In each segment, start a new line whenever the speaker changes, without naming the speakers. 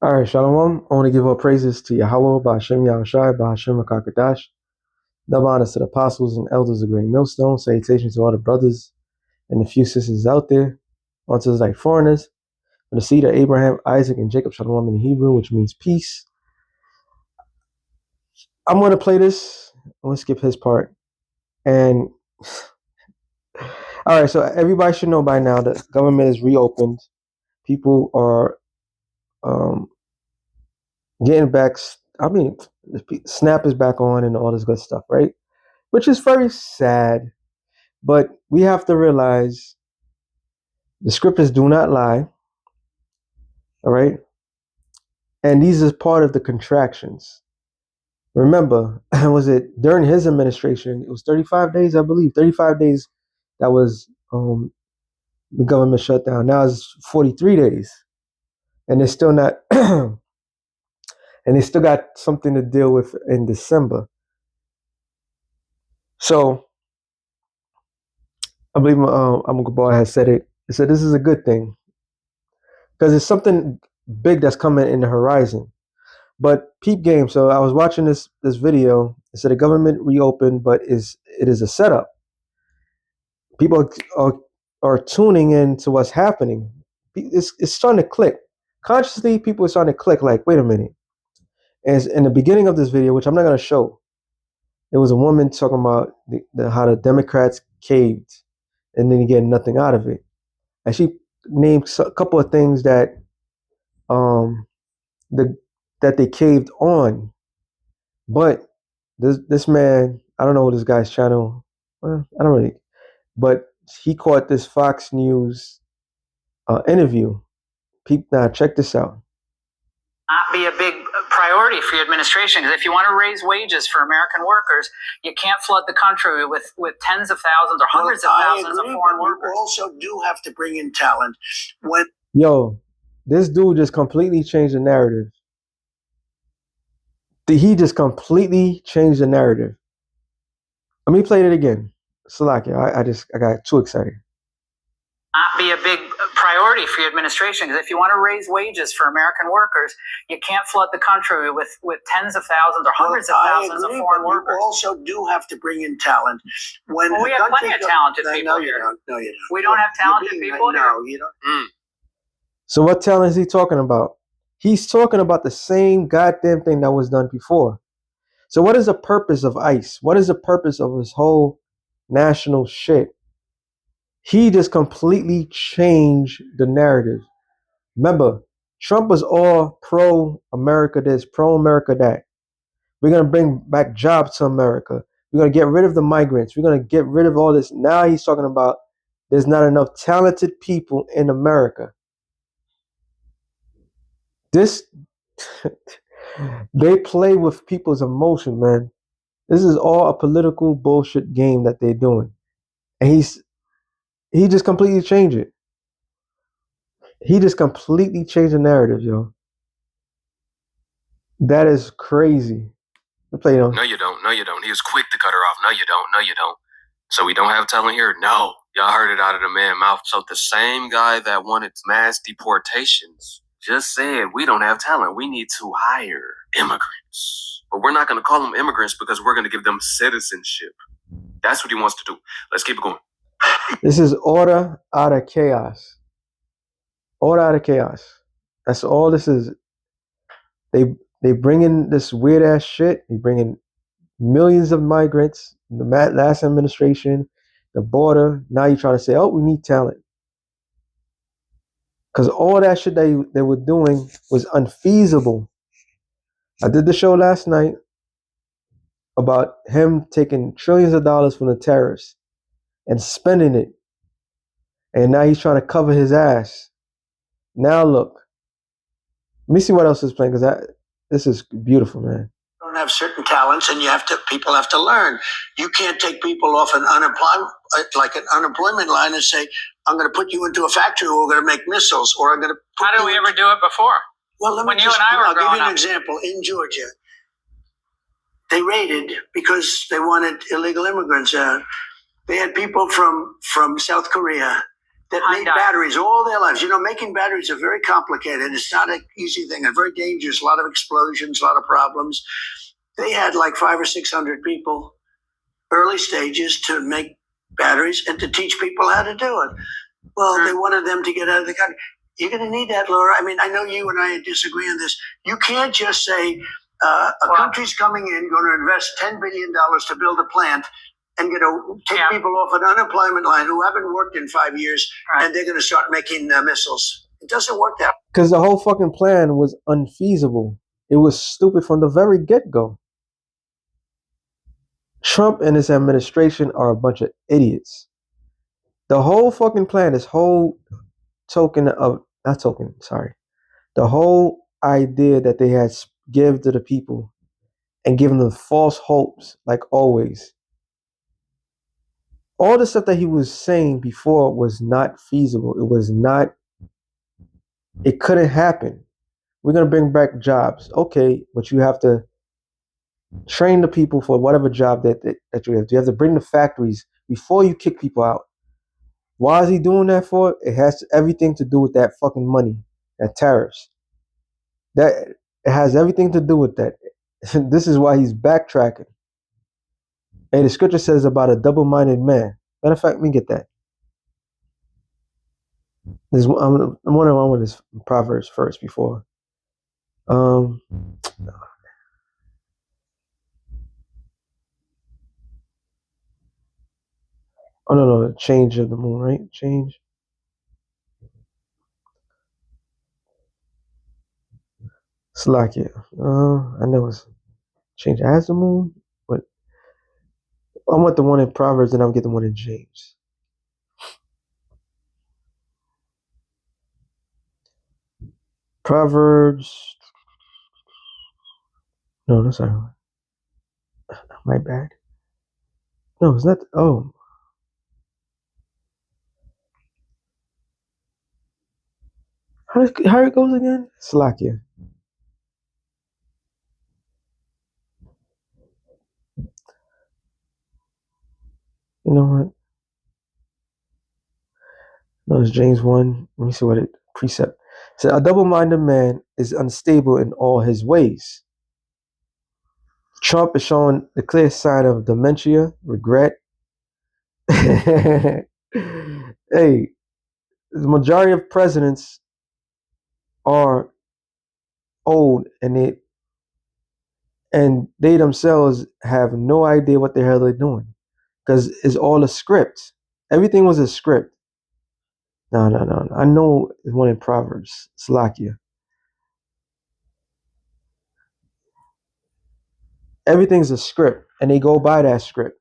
All right, Shalom. I want to give all praises to Yahweh, Ba'ashem Yahushai, Ba'ashem Rakakadash. Double honors to the apostles and elders of Great Millstone. Salutations to all the brothers and the few sisters out there. Onto the like foreigners. From the seed of Abraham, Isaac, and Jacob, Shalom in Hebrew, which means peace. I'm going to play this. I'm going to skip his part. And, all right, so everybody should know by now that government is reopened. People are um, getting back. I mean, Snap is back on and all this good stuff, right? Which is very sad. But we have to realize the scriptures do not lie, all right? And these is part of the contractions. Remember, was it during his administration? It was 35 days, I believe. 35 days that was the government shut down. Now it's 43 days. And they're still not, and they still got something to deal with in December. So I believe Abu has said it. He said this is a good thing because it's something big that's coming in the horizon. But peep game. So I was watching this video. It said the government reopened, but it is a setup. People are tuning in to what's happening. It's starting to click. Consciously, people are starting to click. Like, wait a minute. As in the beginning of this video, which I'm not going to show, it was a woman talking about how the Democrats caved, and then you get nothing out of it. And she named a couple of things that um that they caved on, but this man, I don't know what this guy's channel. Well, I don't really, but he caught this Fox News interview. Now check this out.
Not be a big priority for your administration, because if you want to raise wages for American workers, you can't flood the country with tens of thousands or hundreds of thousands of foreign workers. You also do have to bring in talent.
Yo, this dude just completely changed the narrative. He just completely changed the narrative. Let me play it again. Salakia, I got too excited.
Not be a big priority for your administration, because if you want to raise wages for American workers, you can't flood the country with tens of thousands or hundreds of thousands of foreign workers.
You also do have to bring in talent.
We have plenty of talented people here.
No, you don't.
We don't have talented people here.
No, you don't.
So what talent is he talking about? He's talking about the same goddamn thing that was done before. So what is the purpose of ICE? What is the purpose of his whole national shit? He just completely changed the narrative. Remember, Trump was all pro-America this, pro-America that. We're going to bring back jobs to America. We're going to get rid of the migrants. We're going to get rid of all this. Now he's talking about there's not enough talented people in America. This, they play with people's emotion, man. This is all a political bullshit game that they're doing. And he just completely changed it. He just completely changed the narrative, yo. That is crazy.
Play it on. No, you don't. No, you don't. He was quick to cut her off. No, you don't. No, you don't. So we don't have talent here? No. Y'all heard it out of the man's mouth. So the same guy that wanted mass deportations just said we don't have talent. We need to hire immigrants. But we're not going to call them immigrants because we're going to give them citizenship. That's what he wants to do. Let's keep it going.
This is order out of chaos. Order out of chaos. That's all this is. They bring in this weird ass shit. They bring in millions of migrants. The last administration, the border. Now you're trying to say, oh, we need talent. Because all that shit they were doing was unfeasible. I did the show last night about him taking trillions of dollars from the terrorists and spending it. And now he's trying to cover his ass. Now look. Let me see what else is playing, because this is beautiful, man.
You don't have certain talents, and people have to learn. You can't take people off an unemployment line and say, I'm going to put you into a factory where we're going to make missiles, or I'm going to.
How did we ever do it before?
Well,
when you and I were growing up.
I'll give you an example. In Georgia, they raided because they wanted illegal immigrants out. They had people from South Korea that made batteries all their lives. You know, making batteries are very complicated. It's not an easy thing and very dangerous. A lot of explosions, a lot of problems. They had like 500 or 600 people, early stages, to make batteries and to teach people how to do it. Well, they wanted them to get out of the country. You're going to need that, Laura. I mean, I know you and I disagree on this. You can't just say a country's coming in, going to invest $10 billion to build a plant, and take people off an unemployment line who haven't worked in 5 years, and they're going to start making missiles. It doesn't work that way.
Because the whole fucking plan was unfeasible. It was stupid from the very get-go. Trump and his administration are a bunch of idiots. The whole fucking plan, this whole the whole idea that they had give to the people and giving them false hopes, like always. All the stuff that he was saying before was not feasible. It couldn't happen. We're going to bring back jobs. Okay, but you have to train the people for whatever job that you have. You have to bring the factories before you kick people out. Why is he doing that for? It has everything to do with that fucking money, that tariffs. That it has everything to do with that. This is why he's backtracking. And the scripture says about a double-minded man. Matter of fact, let me get that. I'm wondering this Proverbs first before. Oh no, change of the moon, right? Change. Slakia. I know it's change as the moon, but I want the one in Proverbs and I'll get the one in James. Proverbs. No, that's not. My bad. No, it's not. Oh. How it goes again? Slakia. You know what? No, it's James 1. Let me see what it precept. It said, a double-minded man is unstable in all his ways. Trump is showing the clear sign of dementia, regret. Hey, the majority of presidents are old and they themselves have no idea what the hell they're doing because it's all a script. Everything was a script. No. I know it's one in Proverbs, Slakia. Everything's a script, and they go by that script.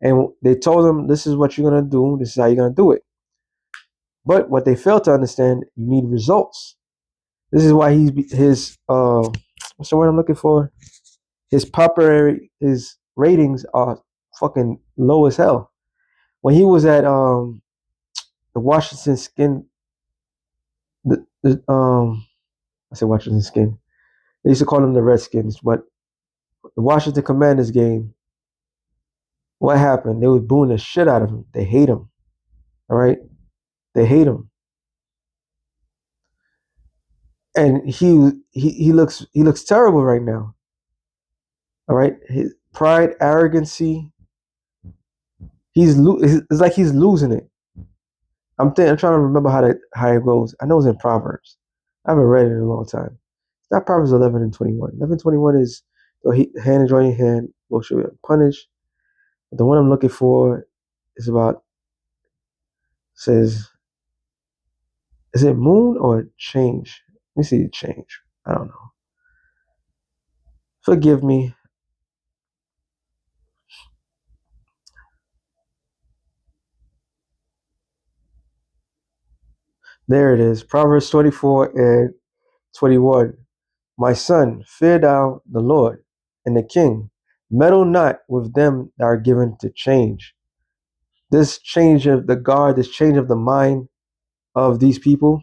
And they told them, this is what you're going to do. This is how you're going to do it. But what they fail to understand, you need results. This is why his what's the word I'm looking for? His ratings are fucking low as hell. When he was at the Washington Skin, I said Washington Skin. They used to call them the Redskins, but the Washington Commanders game, what happened? They were booing the shit out of him. They hate him. All right? They hate him. And he looks terrible right now. All right? His pride, arrogancy, it's like he's losing it. I'm trying to remember how it goes. I know it's in Proverbs. I haven't read it in a long time. It's not Proverbs 11 and 21. 11:21 is hand and join your hand, will should be punished. But the one I'm looking for is about says, is it moon or change? Let me see change. I don't know. Forgive me. There it is. Proverbs 24 and 21. My son, fear thou the Lord and the king. Meddle not with them that are given to change. This change of the guard, this change of the mind of these people,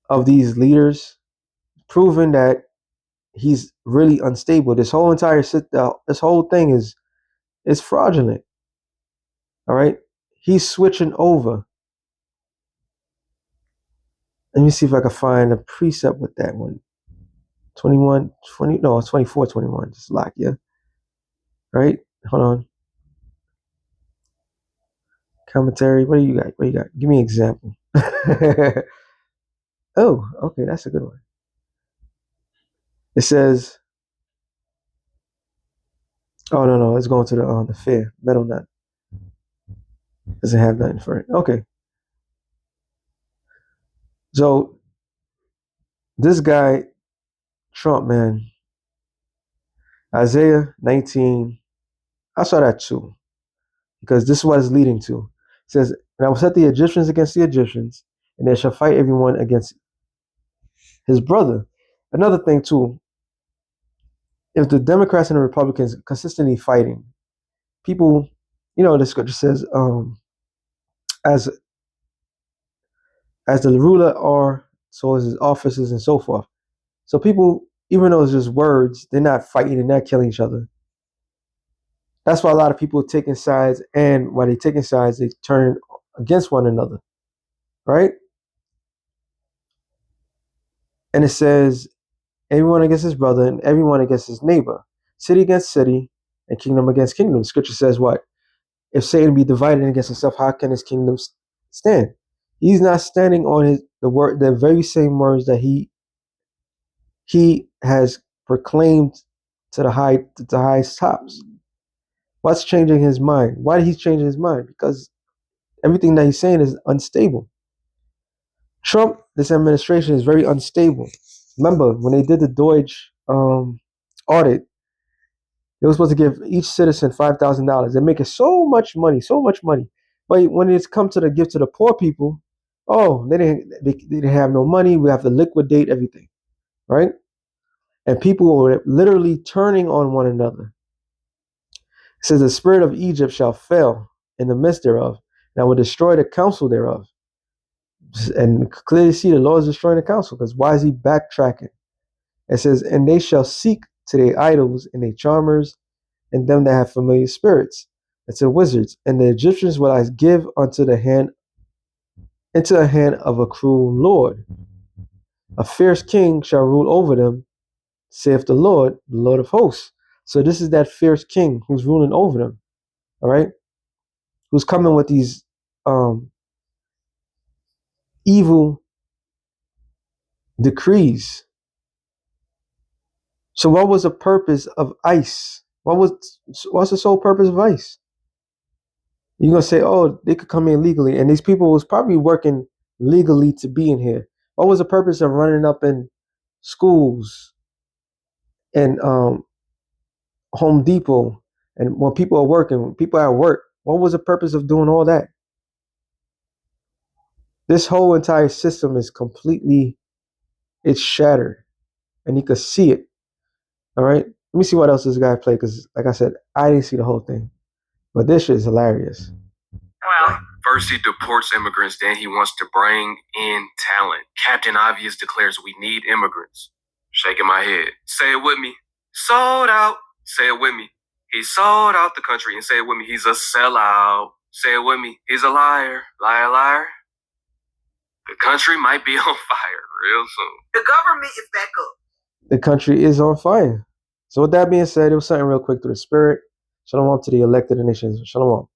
of these leaders, proving that he's really unstable. This whole thing is fraudulent. All right, he's switching over. Let me see if I can find a precept with that one. 21, 20, no, 24, 21. Just lock, yeah. Right? Hold on. Commentary. What do you got? What do you got? Give me an example. Oh, okay, that's a good one. It says, oh no, it's going to the fair. Metal nut. Doesn't have nothing for it. Okay. So this guy, Trump, man, Isaiah 19, I saw that too, because this is what it's leading to. It says, and I will set the Egyptians against the Egyptians, and they shall fight everyone against his brother. Another thing too, if the Democrats and the Republicans consistently fighting, people, the scripture says, as the ruler are, so is his officers and so forth. So people, even though it's just words, they're not fighting and not killing each other. That's why a lot of people are taking sides, and while they're taking sides, they turn against one another, right? And it says, everyone against his brother and everyone against his neighbor, city against city, and kingdom against kingdom. Scripture says what? If Satan be divided against himself, how can his kingdom stand? He's not standing on the very same words that he has proclaimed to the highest tops. What's changing his mind? Why did he change his mind? Because everything that he's saying is unstable. Trump, this administration is very unstable. Remember, when they did the Deutsche audit, they were supposed to give each citizen $5,000. They're making so much money. But when it's come to the give to the poor people, oh, they didn't have no money. We have to liquidate everything, right? And people were literally turning on one another. It says, the spirit of Egypt shall fail in the midst thereof, and I will destroy the counsel thereof. And clearly see the Lord is destroying the counsel, because why is he backtracking? It says, and they shall seek to their idols and their charmers and them that have familiar spirits, and to the wizards, and the Egyptians will I give into the hand of a cruel Lord. A fierce king shall rule over them, saith the Lord of hosts. So this is that fierce king who's ruling over them, all right? Who's coming with these evil decrees. So what was the purpose of ICE? What's the sole purpose of ICE? You're gonna say, oh, they could come in legally, and these people was probably working legally to be in here. What was the purpose of running up in schools and Home Depot, and when people are working, when people are at work? What was the purpose of doing all that? This whole entire system is it's shattered, and you could see it. All right, let me see what else this guy played, because like I said, I didn't see the whole thing, but this shit is hilarious.
Well, first he deports immigrants, then he wants to bring in talent. Captain Obvious declares we need immigrants. Shaking my head. Say it with me. Sold out. Say it with me. He sold out the country, and say it with me. He's a sellout. Say it with me. He's a liar. Liar, liar. The country might be on fire real soon.
The government is back up.
The country is on fire. So with that being said, it was something real quick through the spirit. Shalom to the elected nations. Shalom.